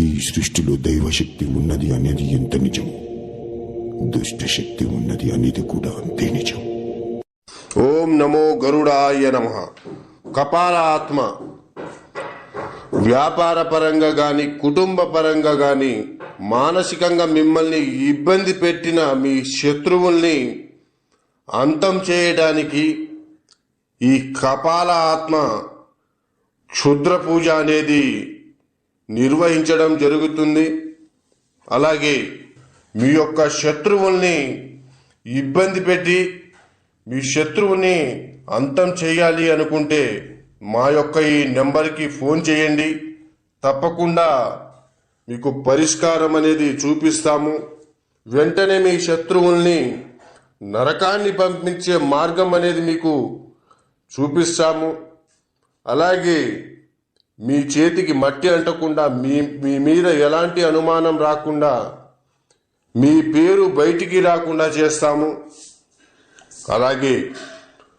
ఈ సృష్టిలో దైవశక్తి ఉన్నది అనేది ఎంత నిజమో, దుష్టశక్తి ఉన్నది అనేది కూడా అంతే నిజం. ఓం నమో గరుడాయ నమః. కపాల ఆత్మ వ్యాపార పరంగా కానీ కుటుంబ పరంగా కానీ మానసికంగా మిమ్మల్ని ఇబ్బంది పెట్టిన మీ శత్రువుల్ని అంతం చేయడానికి ఈ కపాల ఆత్మ క్షుద్ర పూజ అనేది నిర్వహించడం జరుగుతుంది. అలాగే మీ యొక్క శత్రువుల్ని ఇబ్బంది పెట్టి మీ శత్రువుని అంతం చేయాలి అనుకుంటే మా యొక్క ఈ నెంబర్కి ఫోన్ చేయండి. తప్పకుండా మీకు పరిష్కారం అనేది చూపిస్తాము. వెంటనే మీ శత్రువుల్ని నరకాన్ని పంపించే మార్గం అనేది మీకు చూపిస్తాము. అలాగే మీ చేతికి మట్టి అంటకుండా మీ మీద ఎలాంటి అనుమానం రాకుండా మీ పేరు బయటికి రాకుండా చేస్తాము. అలాగే